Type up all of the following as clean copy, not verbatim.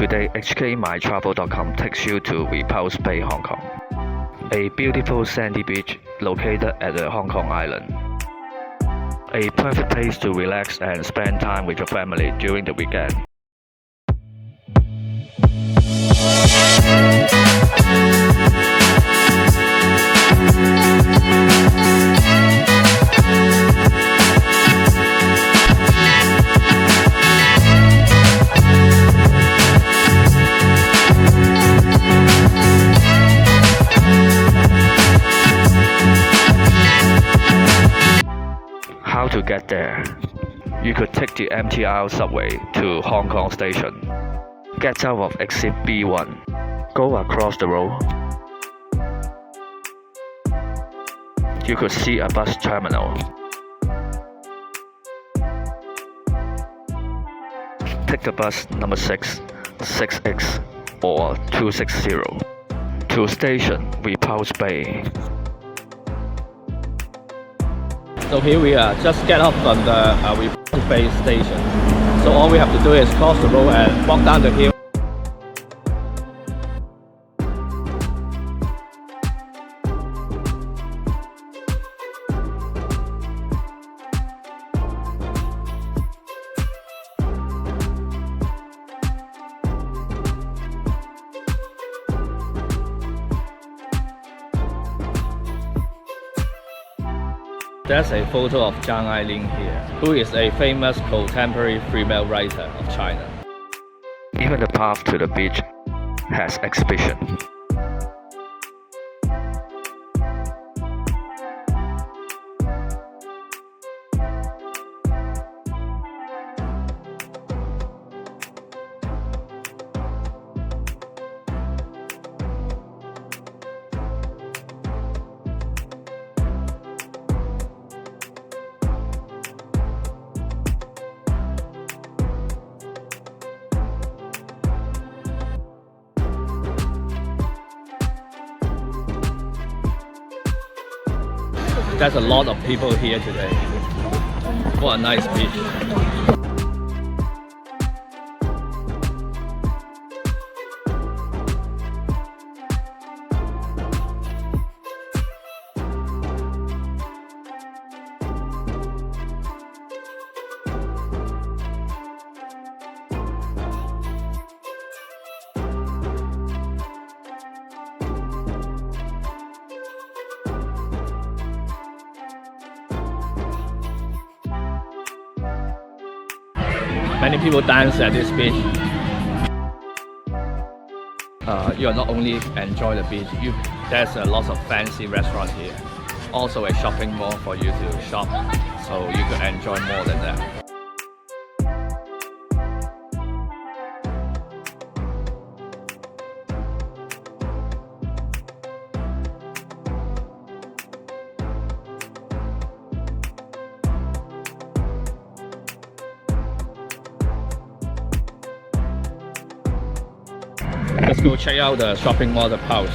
Today, hkmytravel.com takes you to Repulse Bay, Hong Kong, a beautiful sandy beach located at the Hong Kong island. A perfect place to relax and spend time with your family during the weekend. How to get there? You could take the MTR subway to Hong Kong Station. Get out of exit B1. Go across the road. You could see a bus terminal. Take the bus number 6, 6X or 260 to station Repulse Bay. So here we are, just get off from the Repulse Bay station. So all we have to do is cross the road and walk down the hill. That's a photo of Zhang Ailing here, who is a famous contemporary female writer of China. Even the path to the beach has exhibition. There's a lot of people here today. What a nice beach. Many people dance at this beach. You are not only enjoy the beach, there's a lot of fancy restaurants here. Also a shopping mall for you to shop, so you can enjoy more than that. Let's go check out the shopping mall, Repulse.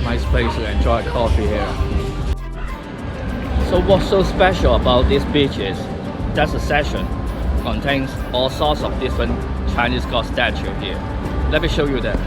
Nice place to enjoy coffee here. So what's so special about this beach is that's a section contains all sorts of different Chinese god statue here. Let me show you that.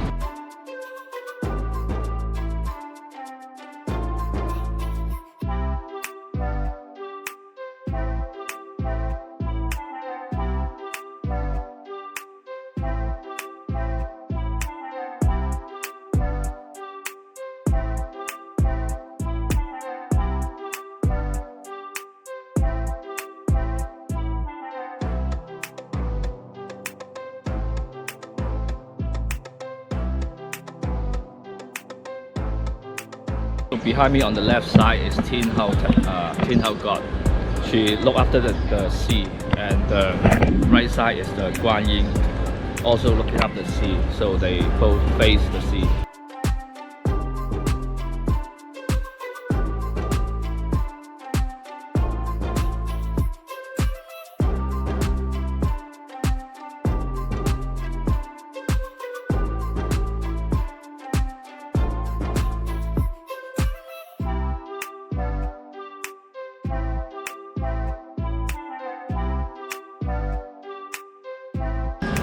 Behind me on the left side is Tin Hao God. She look after the sea, and the right side is the Guan Yin, also looking up the sea. So they both face the sea.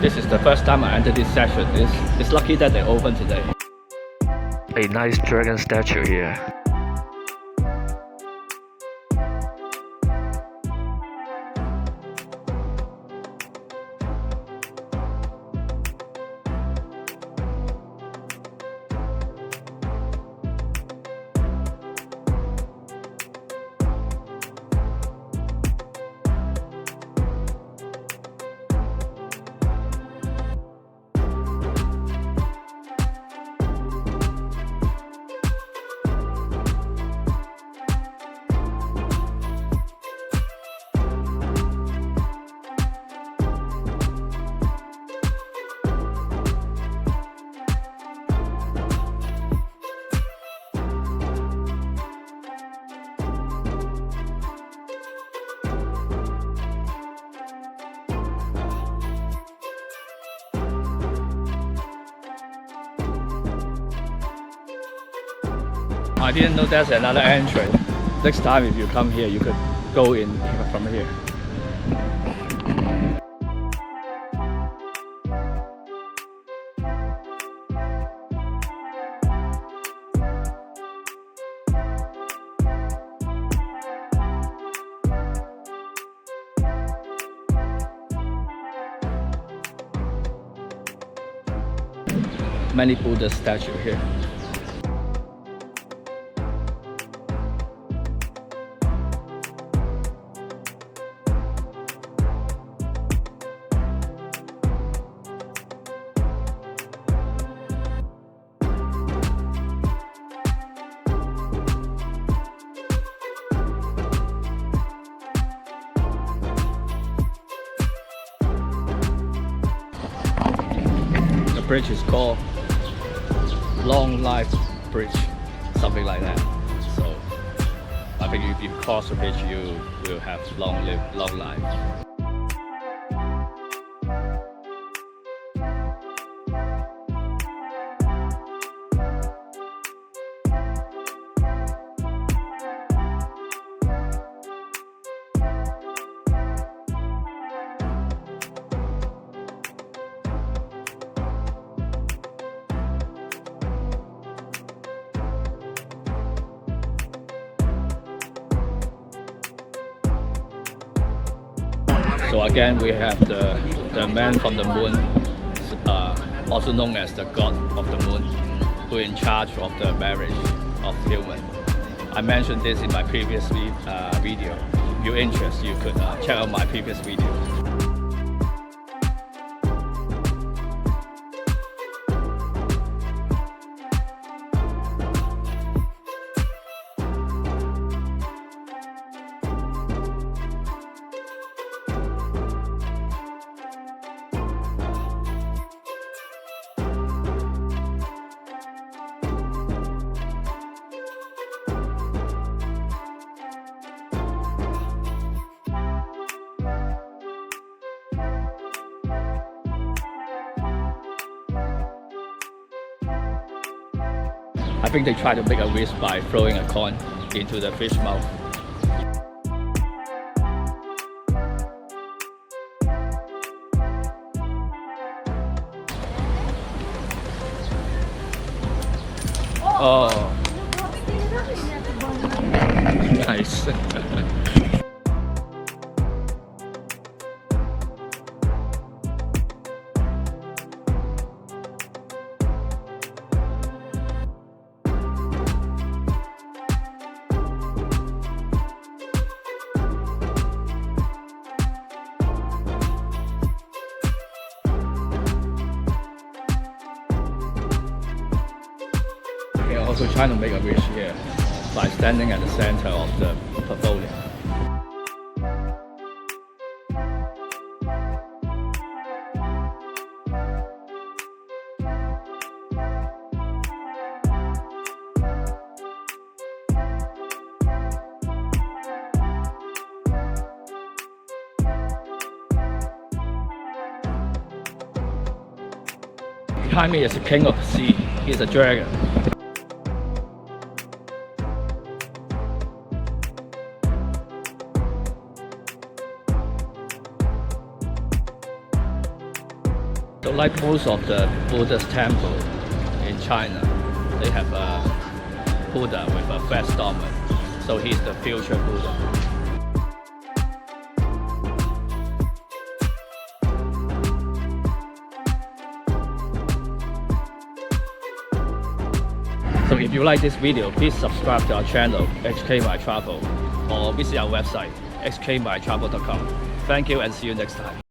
This is the first time I entered this section. It's lucky that they opened today. A nice dragon statue here. I didn't know there's another entrance. Next time if you come here, you could go in from here. Many Buddha statues here. The bridge is called Long Life Bridge, something like that. So I think if you cross the bridge, you will have long life. So again, we have the man from the moon, also known as the god of the moon, who is in charge of the marriage of humans. I mentioned this in my previous video. If you're interested, you could check out my previous video. I think they try to make a wish by throwing a coin into the fish mouth. Oh, nice. We are also trying to make a wish here by standing at the center of the pavilion. Behind me is the king of the sea. He's a dragon. So like most of the Buddha's temple in China, they have a Buddha with a fat stomach. So he's the future Buddha. So if you like this video, please subscribe to our channel, hkmytravel, or visit our website, hkmytravel.com. Thank you and see you next time.